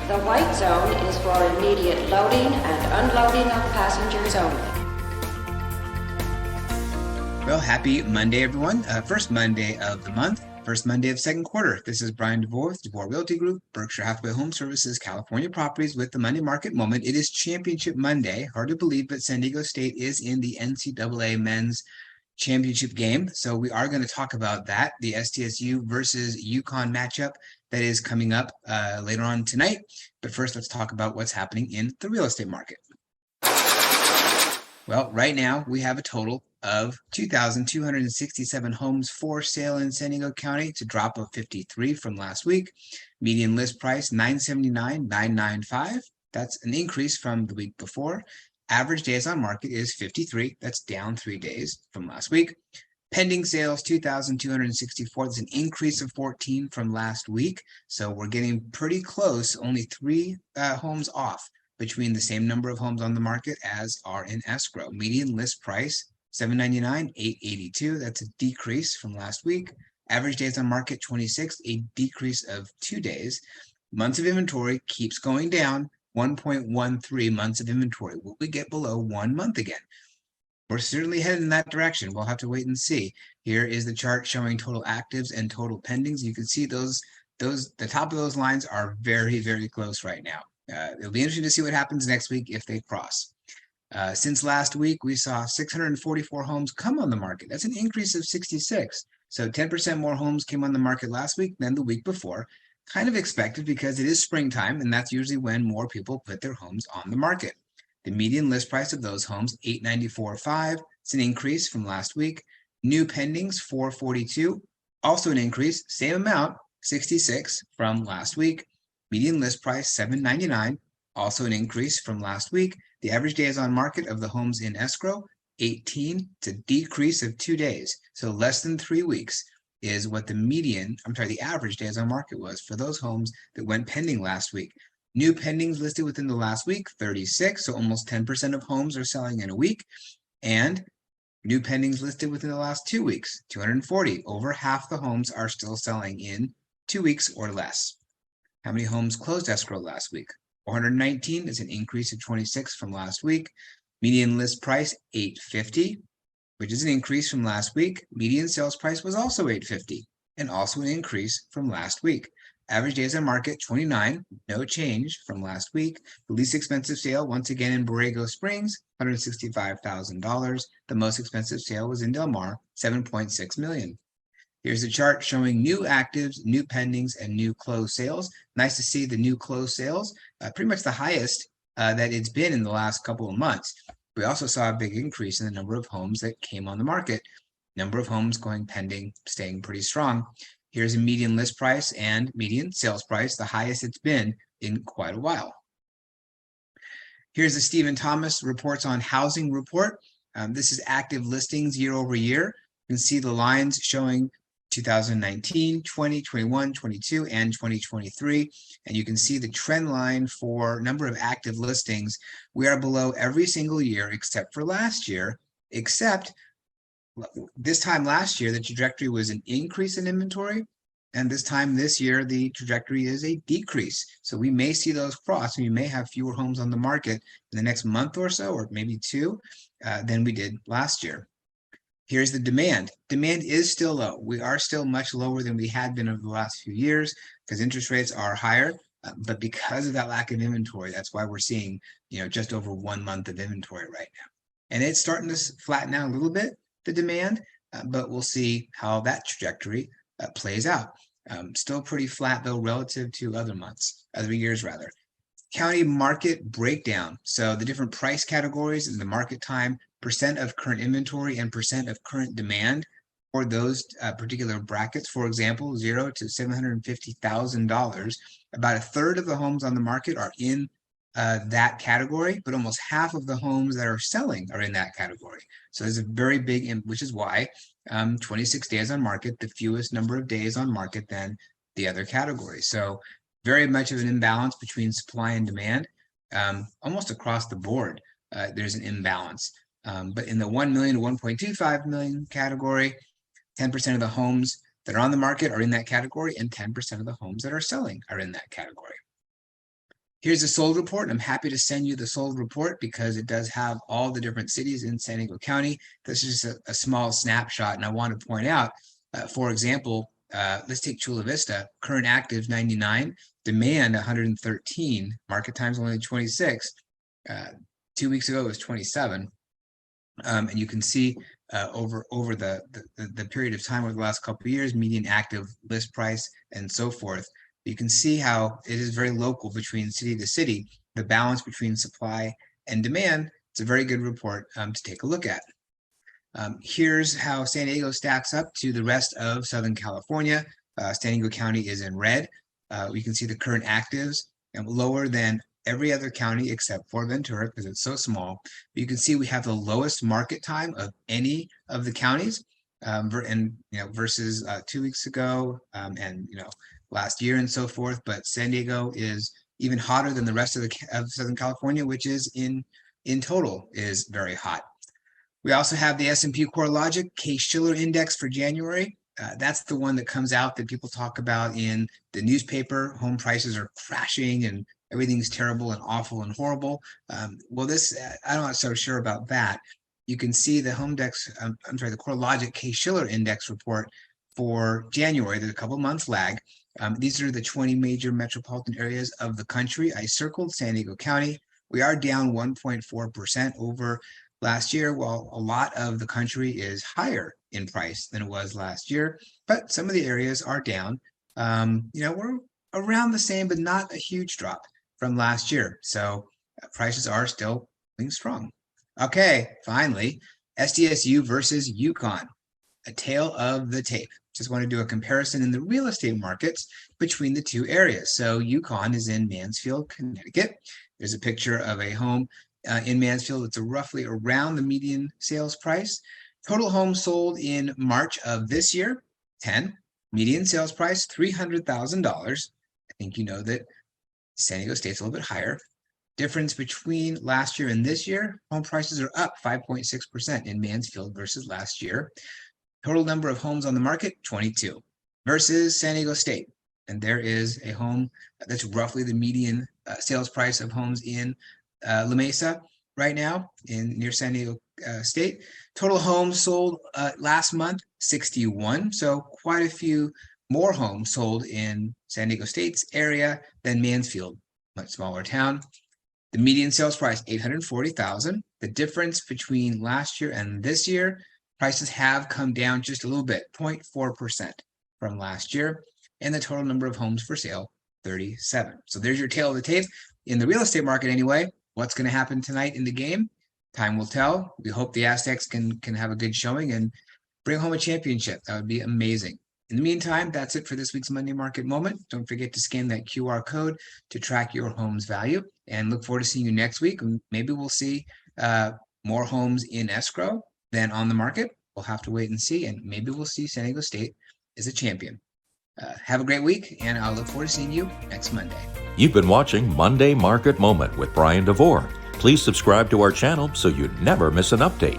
The white zone is for immediate loading and unloading of passengers only. Well, happy Monday, everyone. First Monday of the month, first Monday of second quarter. This is Bryan Devore with Devore Realty Group, Berkshire, Hathaway, HomeServices, California Properties with the Monday Market Moment. It is Championship Monday. Hard to believe, but San Diego State is in the NCAA Men's Championship game. So we are going to talk about that, the SDSU versus UConn matchup that is coming up later on tonight. But first, let's talk about what's happening in the real estate market. Well, right now we have a total of 2,267 homes for sale in San Diego County. It's a drop of 53 from last week. Median list price $979,995. That's an increase from the week before. Average days on market is 53. That's down 3 days from last week. Pending sales 2,264. That's an increase of 14 from last week. So we're getting pretty close, only 3 homes off between the same number of homes on the market as are in escrow. Median list price $799,000, $882. That's a decrease from last week. Average days on market 26, a decrease of 2 days. Months of inventory keeps going down, 1.13 months of inventory. Will we get below 1 month again? We're certainly headed in that direction. We'll have to wait and see. Here is the chart showing total actives and total pendings. You can see the top of those lines are very, very close right now. It'll be interesting to see what happens next week if they cross. Since last week, we saw 644 homes come on the market. That's an increase of 66. So 10% more homes came on the market last week than the week before. Kind of expected because it is springtime, and that's usually when more people put their homes on the market. The median list price of those homes, $894,500. It's an increase from last week. New pendings, $442. Also an increase, same amount, 66 from last week. Median list price, $799. Also an increase from last week. The average days on market of the homes in escrow, 18. It's a decrease of 2 days. So less than 3 weeks is what the average days on market was for those homes that went pending last week. New pendings listed within the last week, 36. So almost 10% of homes are selling in a week. And new pendings listed within the last 2 weeks, 240. Over half the homes are still selling in 2 weeks or less. How many homes closed escrow last week? 419 is an increase of 26 from last week. Median list price, $850, which is an increase from last week. Median sales price was also $850, and also an increase from last week. Average days on market, 29, no change from last week. The least expensive sale, once again in Borrego Springs, $165,000. The most expensive sale was in Del Mar, $7.6 million. Here's a chart showing new actives, new pendings, and new closed sales. Nice to see the new closed sales, pretty much the highest that it's been in the last couple of months. We also saw a big increase in the number of homes that came on the market. Number of homes going pending, staying pretty strong. Here's a median list price and median sales price, the highest it's been in quite a while. Here's the Stephen Thomas reports on housing report. This is active listings year over year. You can see the lines showing 2019, 20, 21, 22, and 2023. And you can see the trend line for number of active listings. We are below every single year except for last year, except this time last year, the trajectory was an increase in inventory. And this time this year, the trajectory is a decrease. So we may see those cross, and we may have fewer homes on the market in the next month or so, or maybe 2, than we did last year. Here's the demand. Demand is still low. We are still much lower than we had been over the last few years because interest rates are higher. But because of that lack of inventory, that's why we're seeing, just over 1 month of inventory right now. And it's starting to flatten out a little bit, the demand, but we'll see how that trajectory plays out. Still pretty flat though relative to other years rather. County market breakdown. So the different price categories and the market time, percent of current inventory and percent of current demand for those particular brackets. For example, $0 to $750,000. About a third of the homes on the market are in that category, but almost half of the homes that are selling are in that category. So there's a very big, which is why 26 days on market, the fewest number of days on market than the other categories. So very much of an imbalance between supply and demand. Almost across the board, there's an imbalance. But in the 1 million to 1.25 million category, 10% of the homes that are on the market are in that category, and 10% of the homes that are selling are in that category. Here's the sold report. I'm happy to send you the sold report because it does have all the different cities in San Diego County. This is just a small snapshot, and I want to point out, for example, let's take Chula Vista. Current actives 99, demand 113, market times only 26. 2 weeks ago it was 27, and you can see over the period of time over the last couple of years, median active list price and so forth. You can see how it is very local between city to city. The balance between supply and demand. It's a very good report to take a look at. Here's how San Diego stacks up to the rest of Southern California. San Diego County is in red. We can see the current actives lower than every other county except for Ventura because it's so small. But you can see we have the lowest market time of any of the counties, and versus 2 weeks ago, and last year and so forth. But San Diego is even hotter than the rest of Southern California, which is in total is very hot. We also have the S&P CoreLogic Case-Shiller Index for January. That's the one that comes out that people talk about in the newspaper. Home prices are crashing and everything's terrible and awful and horrible. Well, this, I'm not so sure about that. You can see the the CoreLogic Case-Shiller Index report for January. There's a couple months lag. These are the 20 major metropolitan areas of the country. I circled San Diego County. We are down 1.4% over last year, while a lot of the country is higher in price than it was last year. But some of the areas are down. We're around the same, but not a huge drop from last year. So prices are still being strong. Okay, finally, SDSU versus UConn, a tale of the tape. Just want to do a comparison in the real estate markets between the two areas. So UConn is in Mansfield, Connecticut. There's a picture of a home in Mansfield. It's roughly around the median sales price. Total homes sold in March of this year, 10. Median sales price, $300,000. I think you know that San Diego State's a little bit higher. Difference between last year and this year, home prices are up 5.6% in Mansfield versus last year. Total number of homes on the market, 22, versus San Diego State. And there is a home that's roughly the median sales price of homes in La Mesa right now near San Diego State. Total homes sold last month, 61. So quite a few more homes sold in San Diego State's area than Mansfield, much smaller town. The median sales price, $840,000. The difference between last year and this year, prices have come down just a little bit, 0.4% from last year. And the total number of homes for sale, 37. So there's your tail of the tape. In the real estate market anyway, what's going to happen tonight in the game? Time will tell. We hope the Aztecs can have a good showing and bring home a championship. That would be amazing. In the meantime, that's it for this week's Monday Market Moment. Don't forget to scan that QR code to track your home's value, and look forward to seeing you next week. Maybe we'll see more homes in escrow than on the market. We'll have to wait and see, and maybe we'll see San Diego State as a champion. Have a great week, and I'll look forward to seeing you next Monday. You've been watching Monday Market Moment with Bryan Devore. Please subscribe to our channel so you never miss an update.